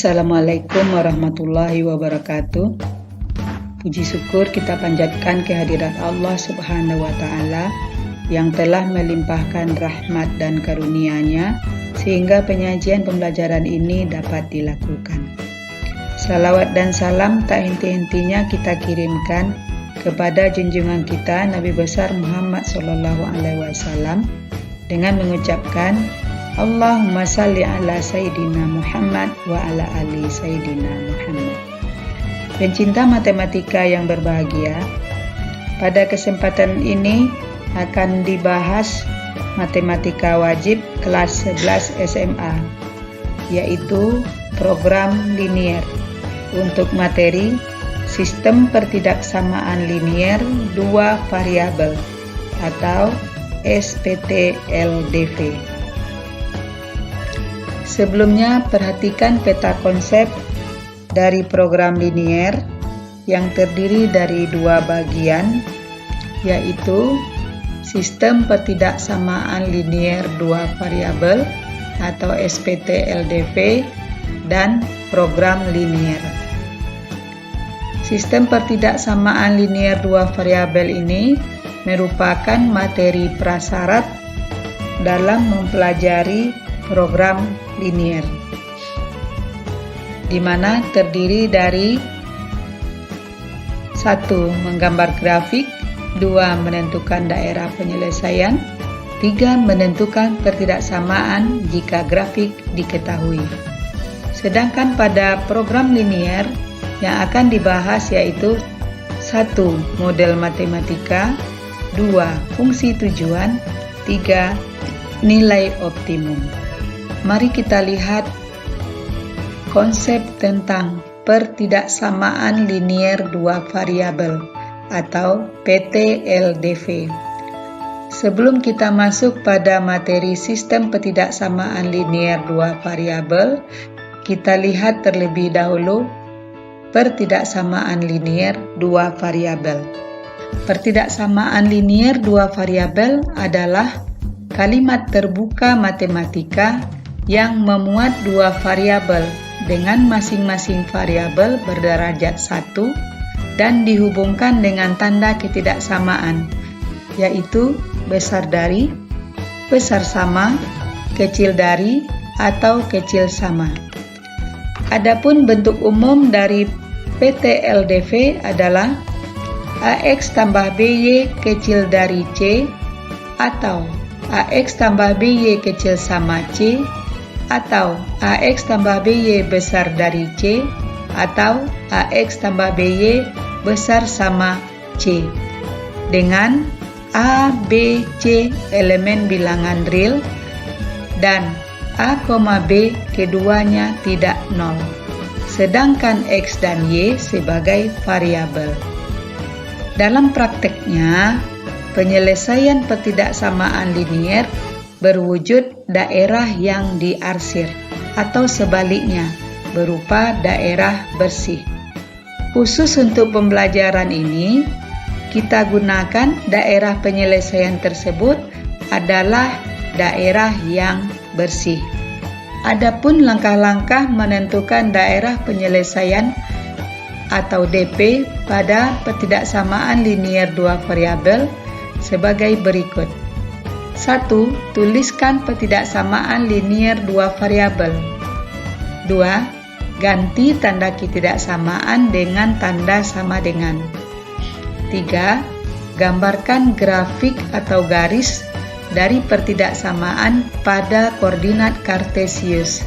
Assalamualaikum warahmatullahi wabarakatuh. Puji syukur kita panjatkan kehadirat Allah Subhanahu wa Ta'ala yang telah melimpahkan rahmat dan karunia-Nya sehingga penyajian pembelajaran ini dapat dilakukan. Salawat dan salam tak henti-hentinya kita kirimkan kepada junjungan kita Nabi besar Muhammad SAW dengan mengucapkan Allahumma salli ala Sayyidina Muhammad wa ala ali Sayyidina Muhammad. Pencinta matematika yang berbahagia, pada kesempatan ini akan dibahas matematika wajib kelas 11 SMA, yaitu program linier untuk materi sistem pertidaksamaan linier dua variabel atau SPT-LDV. Sebelumnya, perhatikan peta konsep dari program linier yang terdiri dari dua bagian, yaitu sistem pertidaksamaan linier dua variabel atau SPT-LDV dan program linier. Sistem pertidaksamaan linier dua variabel ini merupakan materi prasyarat dalam mempelajari program linier, di mana terdiri dari 1. Menggambar grafik, 2. Menentukan daerah penyelesaian, 3. Menentukan pertidaksamaan jika grafik diketahui. Sedangkan pada program linier yang akan dibahas yaitu 1. Model matematika, 2. Fungsi tujuan, 3. Nilai optimum. Mari kita lihat konsep tentang pertidaksamaan linier dua variabel atau PT-LDV. Sebelum kita masuk pada materi sistem pertidaksamaan linier dua variabel, kita lihat terlebih dahulu pertidaksamaan linier dua variabel. Pertidaksamaan linier dua variabel adalah kalimat terbuka matematika yang memuat dua variabel dengan masing-masing variabel berderajat 1 dan dihubungkan dengan tanda ketidaksamaan, yaitu besar dari, besar sama, kecil dari, atau kecil sama. Adapun bentuk umum dari PT-LDV adalah AX tambah BY kecil dari C, atau AX tambah BY kecil sama C, atau AX tambah BY besar dari C, atau AX tambah BY besar sama C, dengan A, B, C elemen bilangan real dan A, B keduanya tidak nol, sedangkan X dan Y sebagai variabel. Dalam prakteknya, penyelesaian pertidaksamaan linier berwujud daerah yang diarsir atau sebaliknya berupa daerah bersih. Khusus untuk pembelajaran ini, kita gunakan daerah penyelesaian tersebut adalah daerah yang bersih. Adapun langkah-langkah menentukan daerah penyelesaian atau DP pada pertidaksamaan linier dua variabel sebagai berikut. 1. Tuliskan pertidaksamaan linier dua variabel. 2. Ganti tanda ketidaksamaan dengan tanda sama dengan. 3. Gambarkan grafik atau garis dari pertidaksamaan pada koordinat kartesius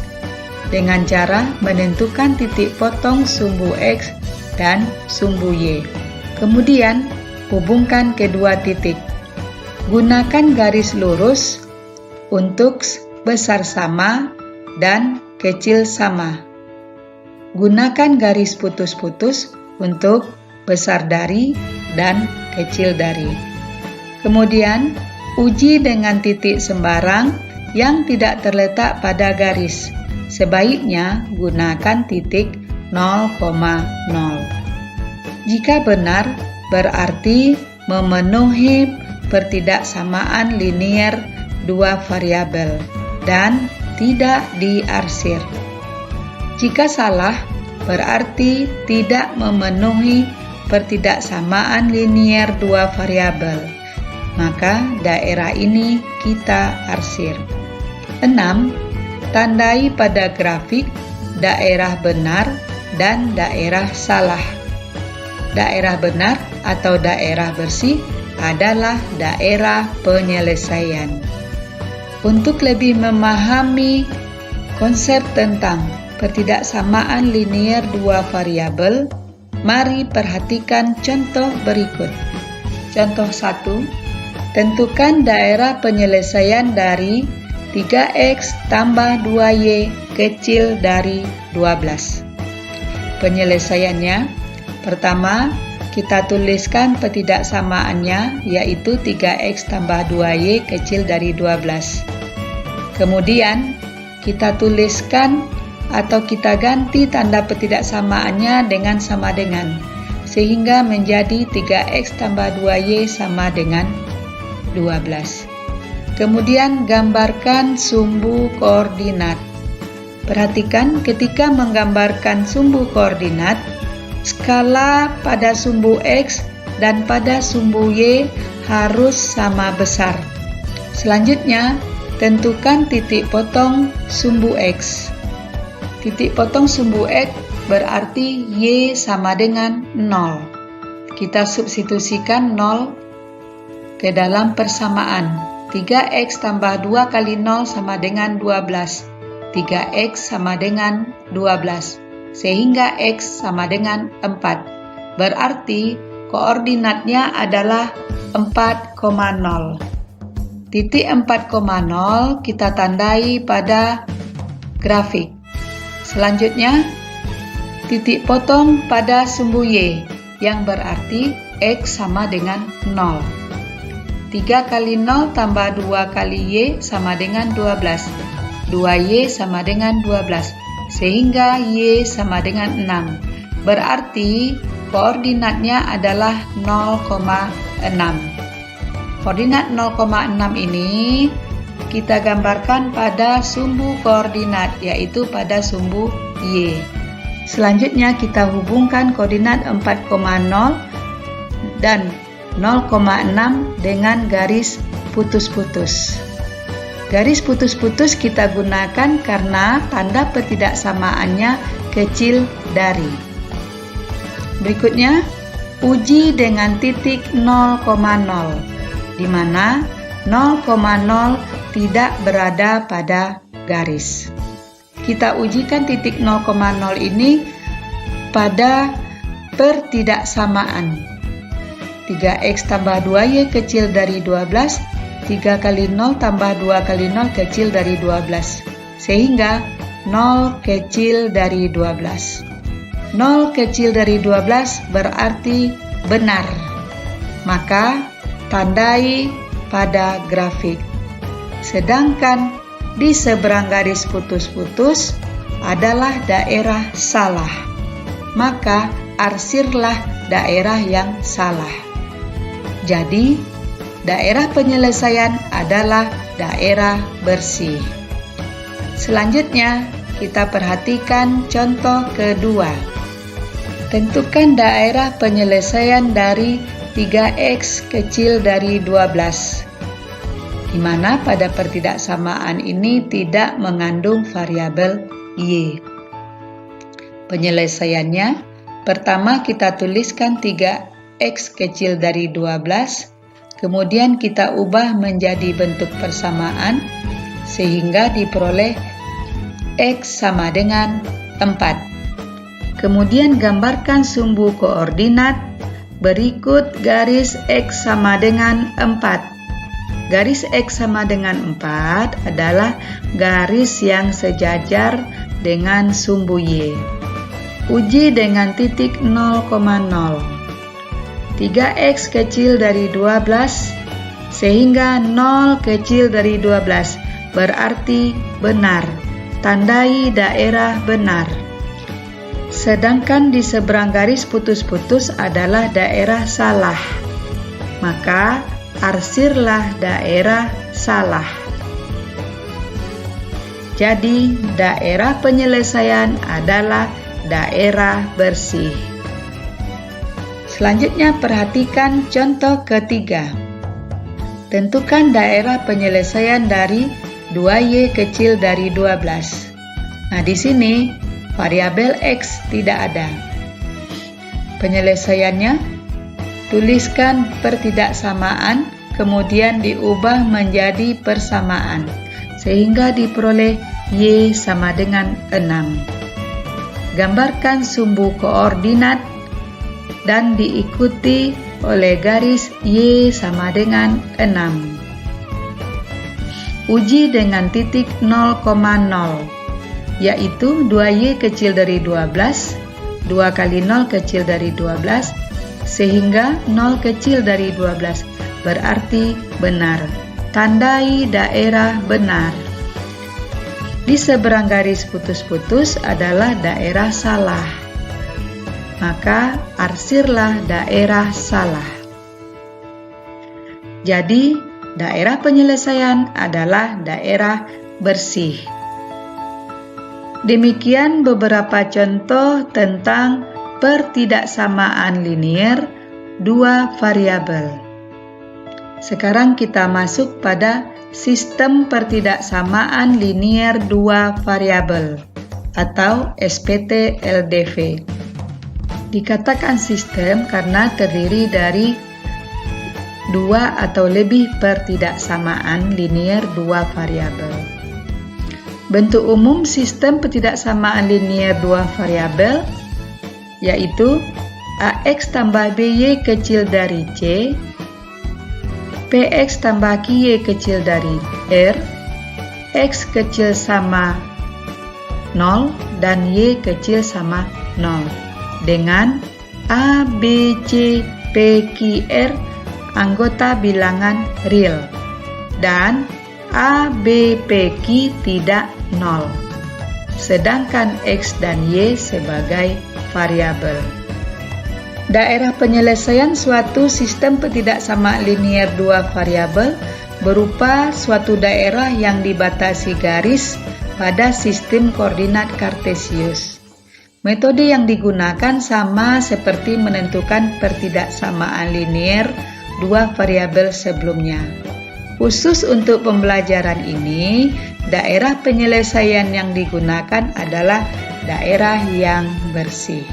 dengan cara menentukan titik potong sumbu X dan sumbu Y. Kemudian, hubungkan kedua titik. Gunakan garis lurus untuk besar sama dan kecil sama. Gunakan garis putus-putus untuk besar dari dan kecil dari. Kemudian, uji dengan titik sembarang yang tidak terletak pada garis. Sebaiknya gunakan titik 0,0. Jika benar, berarti memenuhi pertidaksamaan linier dua variabel dan tidak diarsir. Jika salah, berarti tidak memenuhi pertidaksamaan linier dua variabel. Maka daerah ini kita arsir. 6. Tandai pada grafik daerah benar dan daerah salah. Daerah benar atau daerah bersih adalah daerah penyelesaian. Untuk lebih memahami konsep tentang pertidaksamaan linier dua variabel, mari perhatikan contoh berikut. Contoh 1. Tentukan daerah penyelesaian dari 3x tambah 2y kecil dari 12. Penyelesaiannya, pertama, kita tuliskan pertidaksamaannya, yaitu 3x tambah 2y kecil dari 12. Kemudian, kita tuliskan atau kita ganti tanda pertidaksamaannya dengan sama dengan, sehingga menjadi 3x tambah 2y sama dengan 12. Kemudian gambarkan sumbu koordinat. Perhatikan ketika menggambarkan sumbu koordinat, skala pada sumbu x dan pada sumbu y harus sama besar. Selanjutnya, tentukan titik potong sumbu x. Titik potong sumbu x berarti y sama dengan 0. Kita substitusikan 0 ke dalam persamaan. 3x tambah 2 kali 0 sama dengan 12. 3x sama dengan 12. Sehingga x sama dengan 4. Berarti koordinatnya adalah 4,0. Titik 4,0 kita tandai pada grafik. Selanjutnya, titik potong pada sumbu y, yang berarti x sama dengan 0. 3 kali 0 tambah 2 kali y sama dengan 12. 2y sama dengan 12, sehingga y sama dengan 6. Berarti koordinatnya adalah 0,6. Koordinat 0,6 ini kita gambarkan pada sumbu koordinat, yaitu pada sumbu y. Selanjutnya kita hubungkan koordinat 4,0 dan 0,6 dengan garis putus-putus. Garis putus-putus kita gunakan karena tanda pertidaksamaannya kecil dari. Berikutnya, uji dengan titik 0,0, di mana 0,0 tidak berada pada garis. Kita ujikan titik 0,0 ini pada pertidaksamaan. 3x tambah 2y kecil dari 12, 3 kali 0 tambah 2 kali 0 kecil dari 12, sehingga 0 kecil dari 12. 0 kecil dari 12 berarti benar. Maka tandai pada grafik. Sedangkan di seberang garis putus-putus adalah daerah salah. Maka arsirlah daerah yang salah. Jadi, daerah penyelesaian adalah daerah bersih. Selanjutnya, kita perhatikan contoh kedua. Tentukan daerah penyelesaian dari 3x kecil dari 12, di mana pada pertidaksamaan ini tidak mengandung variabel y. Penyelesaiannya, pertama kita tuliskan 3x kecil dari 12, kemudian kita ubah menjadi bentuk persamaan, sehingga diperoleh x sama dengan 4. Kemudian gambarkan sumbu koordinat berikut garis x sama dengan 4. Garis x sama dengan 4 adalah garis yang sejajar dengan sumbu y. Uji dengan titik 0,0. 3x kecil dari 12, sehingga 0 kecil dari 12 berarti benar. Tandai daerah benar. Sedangkan di seberang garis putus-putus adalah daerah salah. Maka arsirlah daerah salah. Jadi, daerah penyelesaian adalah daerah bersih. Selanjutnya, perhatikan contoh ketiga. Tentukan daerah penyelesaian dari 2Y kecil dari 12. Nah, di sini variabel X tidak ada. Penyelesaiannya, tuliskan pertidaksamaan, kemudian diubah menjadi persamaan, sehingga diperoleh Y sama dengan 6. Gambarkan sumbu koordinat dan diikuti oleh garis Y sama dengan 6. Uji dengan titik 0,0, yaitu 2Y kecil dari 12, 2 kali 0 kecil dari 12, sehingga 0 kecil dari 12, berarti benar. Tandai daerah benar. Di seberang garis putus-putus adalah daerah salah. Maka arsirlah daerah salah. Jadi, daerah penyelesaian adalah daerah bersih. Demikian beberapa contoh tentang pertidaksamaan linier dua variabel. Sekarang kita masuk pada sistem pertidaksamaan linier dua variabel atau SPT-LDV. Dikatakan sistem karena terdiri dari dua atau lebih pertidaksamaan linier dua variabel. Bentuk umum sistem pertidaksamaan linier dua variabel yaitu AX tambah BY kecil dari C, PX tambah QY kecil dari R, X kecil sama 0 dan Y kecil sama 0 dengan A, B, C, P, Q, R anggota bilangan real dan A, B, P, Q tidak 0, sedangkan X dan Y sebagai variabel. Daerah penyelesaian suatu sistem pertidaksamaan linier dua variabel berupa suatu daerah yang dibatasi garis pada sistem koordinat kartesius. Metode yang digunakan sama seperti menentukan pertidaksamaan linier dua variabel sebelumnya. Khusus untuk pembelajaran ini, daerah penyelesaian yang digunakan adalah daerah yang bersih.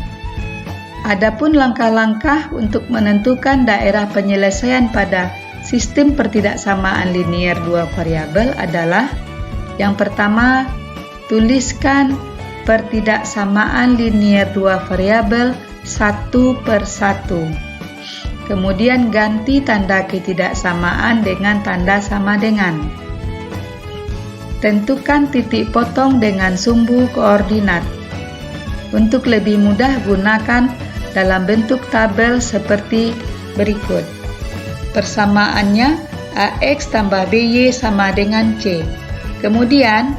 Adapun langkah-langkah untuk menentukan daerah penyelesaian pada sistem pertidaksamaan linier dua variabel adalah: yang pertama, tuliskan pertidaksamaan linier dua variabel satu per satu. Kemudian ganti tanda ketidaksamaan dengan tanda sama dengan. Tentukan titik potong dengan sumbu koordinat. Untuk lebih mudah, gunakan dalam bentuk tabel seperti berikut. Persamaannya AX tambah BY sama dengan C. Kemudian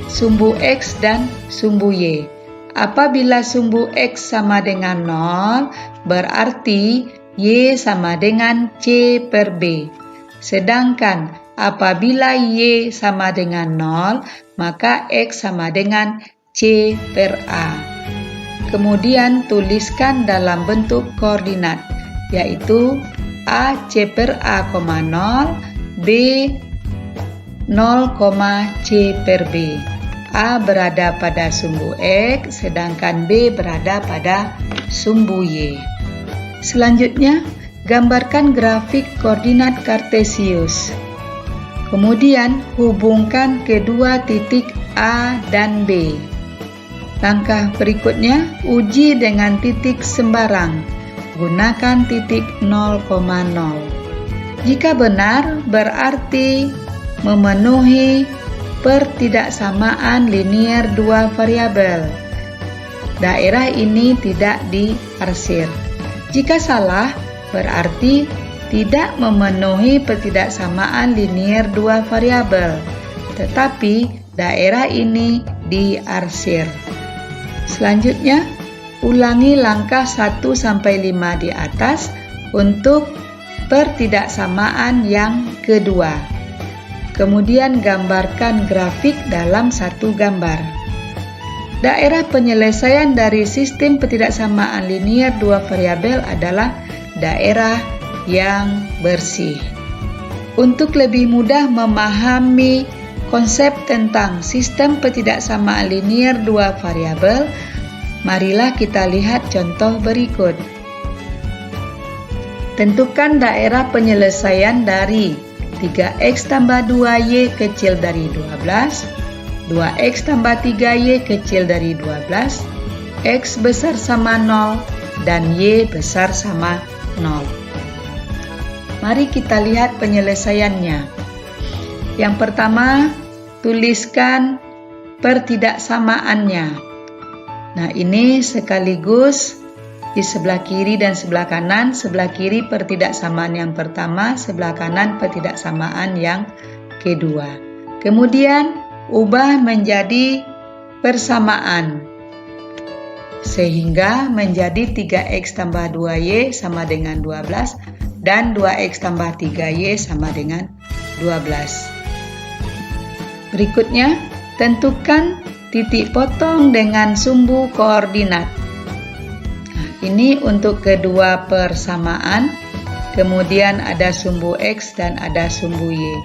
sumbu X dan sumbu Y. Apabila sumbu X sama dengan 0, berarti Y sama dengan C per B. Sedangkan apabila Y sama dengan 0, maka X sama dengan C per A. Kemudian tuliskan dalam bentuk koordinat, yaitu A C per A, 0, B 0, C per B. A berada pada sumbu X, sedangkan B berada pada sumbu Y. Selanjutnya, gambarkan grafik koordinat kartesius. Kemudian, hubungkan kedua titik A dan B. Langkah berikutnya, uji dengan titik sembarang. Gunakan titik 0,0. Jika benar, berarti memenuhi pertidaksamaan linier dua variabel. Daerah ini tidak diarsir. Jika salah, berarti tidak memenuhi pertidaksamaan linier dua variabel, tetapi daerah ini diarsir. Selanjutnya, ulangi langkah 1-5 di atas untuk pertidaksamaan yang kedua. Kemudian gambarkan grafik dalam satu gambar. Daerah penyelesaian dari sistem ketidaksamaan linier dua variabel adalah daerah yang bersih. Untuk lebih mudah memahami konsep tentang sistem ketidaksamaan linier dua variabel, marilah kita lihat contoh berikut. Tentukan daerah penyelesaian dari 3x tambah 2y kecil dari 12, 2x tambah 3y kecil dari 12, x besar sama 0, dan y besar sama 0. Mari kita lihat penyelesaiannya. Yang pertama, tuliskan pertidaksamaannya. Nah, ini sekaligus di sebelah kiri dan sebelah kanan. Sebelah kiri pertidaksamaan yang pertama, sebelah kanan pertidaksamaan yang kedua. Kemudian ubah menjadi persamaan, sehingga menjadi 3x tambah 2y sama dengan 12 dan 2x tambah 3y sama dengan 12. Berikutnya, tentukan titik potong dengan sumbu koordinat. Nah, ini untuk kedua persamaan, kemudian ada sumbu x dan ada sumbu y.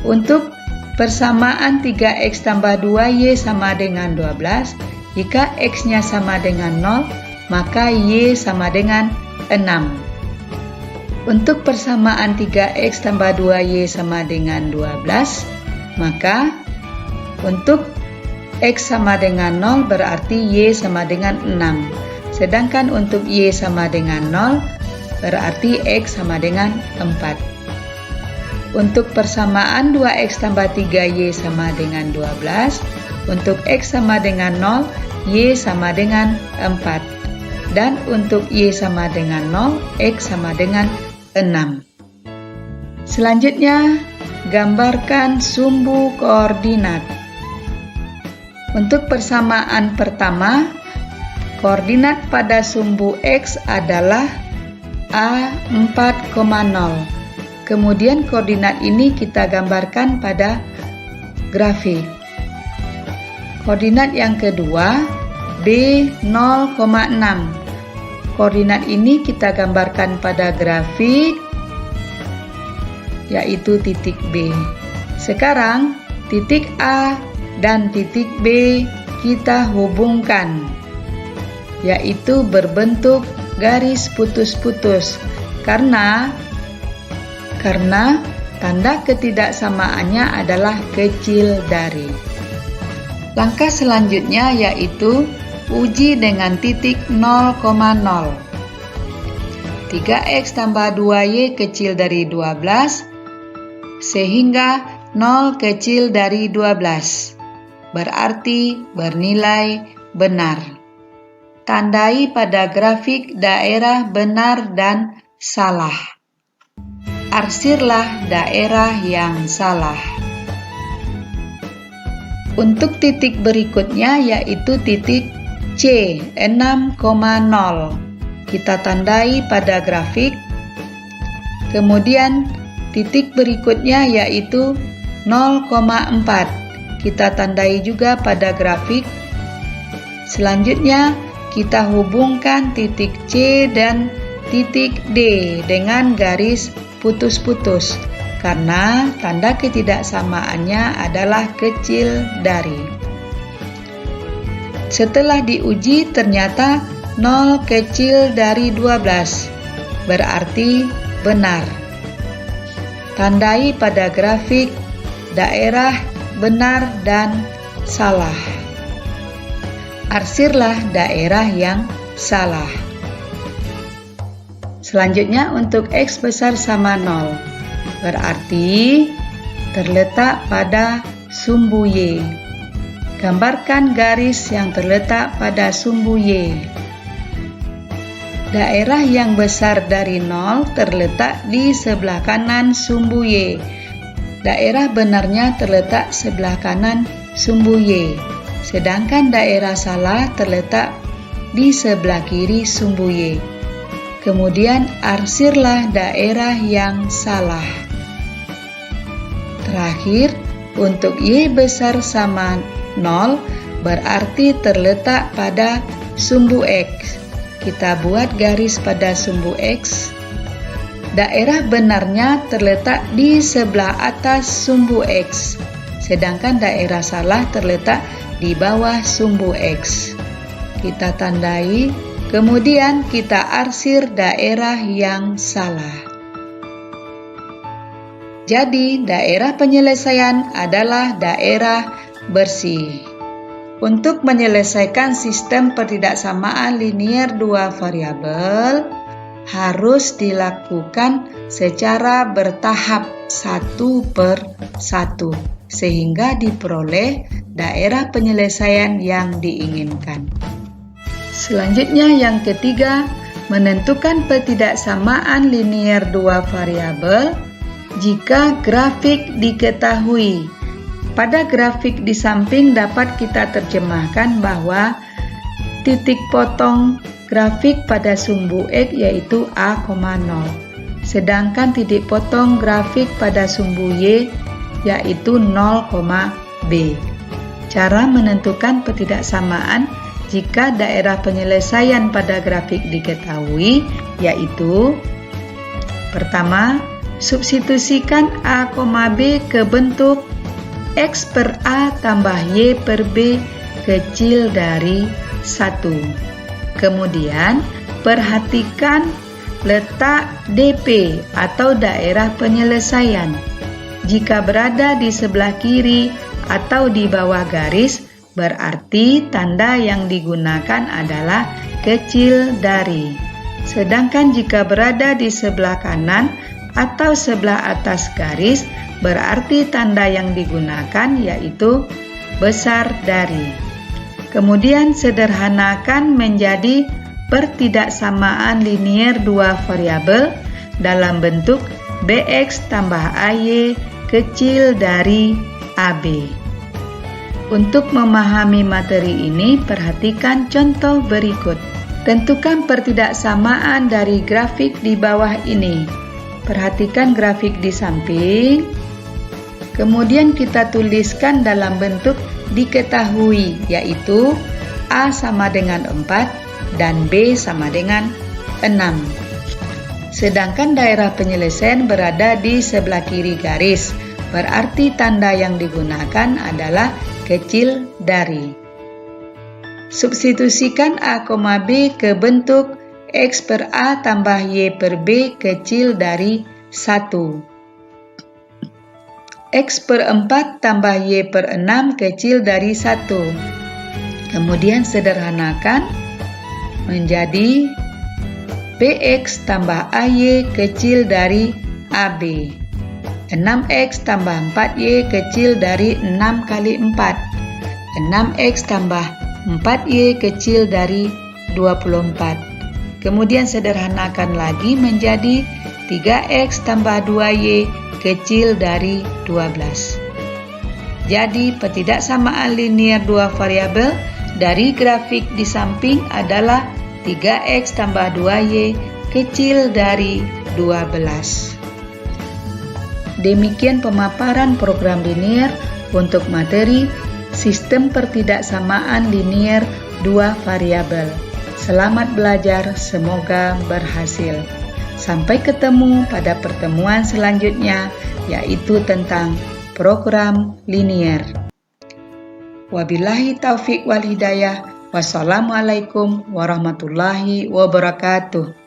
Untuk persamaan 3x tambah 2y sama dengan 12, jika x-nya sama dengan 0, maka y sama dengan 6. Untuk persamaan 3x tambah 2y sama dengan 12, maka untuk x sama dengan 0 berarti y sama dengan 6. Sedangkan untuk y sama dengan 0 berarti x sama dengan 4. Untuk persamaan 2x tambah 3y sama dengan 12, untuk x sama dengan 0, y sama dengan 4. Dan untuk y sama dengan 0, x sama dengan 6. Selanjutnya, gambarkan sumbu koordinat. Untuk persamaan pertama, koordinat pada sumbu x adalah A4,0. Kemudian koordinat ini kita gambarkan pada grafik. Koordinat yang kedua, B0,6. Koordinat ini kita gambarkan pada grafik, yaitu titik B. Sekarang, titik A dan titik B kita hubungkan, yaitu berbentuk garis putus-putus, karena tanda ketidaksamaannya adalah kecil dari. Langkah selanjutnya yaitu uji dengan titik 0,0. 3x tambah 2y kecil dari 12, sehingga 0 kecil dari 12. Berarti bernilai benar. Tandai pada grafik daerah benar dan salah. Arsirlah daerah yang salah. Untuk titik berikutnya yaitu titik C 6,0. Kita tandai pada grafik. Kemudian titik berikutnya yaitu 0,4. Kita tandai juga pada grafik. Selanjutnya kita hubungkan titik C dan titik D dengan garis putus-putus, karena tanda ketidaksamaannya adalah kecil dari. Setelah diuji ternyata 0 kecil dari 12, berarti benar. Tandai pada grafik daerah benar dan salah. Arsirlah daerah yang salah. Selanjutnya untuk x besar sama 0, berarti terletak pada sumbu y. Gambarkan garis yang terletak pada sumbu y. Daerah yang besar dari 0 terletak di sebelah kanan sumbu y. Daerah benarnya terletak sebelah kanan sumbu y. Sedangkan daerah salah terletak di sebelah kiri sumbu y. Kemudian arsirlah daerah yang salah. Terakhir, Untuk Y besar sama 0 berarti terletak pada sumbu X. Kita buat garis pada sumbu X. Daerah benarnya terletak di sebelah atas sumbu X, sedangkan daerah salah terletak di bawah sumbu X. Kita tandai, kemudian kita arsir daerah yang salah. Jadi, daerah penyelesaian adalah daerah bersih. Untuk menyelesaikan sistem pertidaksamaan linier dua variabel, harus dilakukan secara bertahap satu per satu, sehingga diperoleh daerah penyelesaian yang diinginkan. Selanjutnya yang ketiga, menentukan pertidaksamaan linier dua variabel jika grafik diketahui. Pada grafik di samping dapat kita terjemahkan bahwa titik potong grafik pada sumbu X yaitu A, 0. Sedangkan titik potong grafik pada sumbu Y yaitu 0, B. Cara menentukan pertidaksamaan jika daerah penyelesaian pada grafik diketahui yaitu: pertama, substitusikan A, B ke bentuk X per A tambah Y per B kecil dari 1. Kemudian, perhatikan letak DP atau daerah penyelesaian. Jika berada di sebelah kiri atau di bawah garis, berarti tanda yang digunakan adalah kecil dari. Sedangkan jika berada di sebelah kanan atau sebelah atas garis, berarti tanda yang digunakan yaitu besar dari. Kemudian sederhanakan menjadi pertidaksamaan linier dua variabel dalam bentuk BX tambah AY kecil dari AB. Untuk memahami materi ini, perhatikan contoh berikut. Tentukan pertidaksamaan dari grafik di bawah ini. Perhatikan grafik di samping. Kemudian kita tuliskan dalam bentuk diketahui, yaitu A sama dengan 4 dan B sama dengan 6. Sedangkan daerah penyelesaian berada di sebelah kiri garis, berarti tanda yang digunakan adalah kecil dari. Substitusikan A, B ke bentuk X per A tambah Y per B kecil dari 1. X per 4 tambah Y per 6 kecil dari 1. Kemudian sederhanakan menjadi BX tambah AY kecil dari AB. 6X tambah 4Y kecil dari 6 kali 4. 6X tambah 4Y kecil dari 24. Kemudian sederhanakan lagi menjadi 3X tambah 2Y kecil dari 12. Jadi, pertidaksamaan linier dua variabel dari grafik di samping adalah 3X tambah 2Y kecil dari 12. Demikian pemaparan program linier untuk materi sistem pertidaksamaan linier dua variabel. Selamat belajar, semoga berhasil. Sampai ketemu pada pertemuan selanjutnya, yaitu tentang program linier. Wabillahi taufik wal hidayah. Wassalamualaikum warahmatullahi wabarakatuh.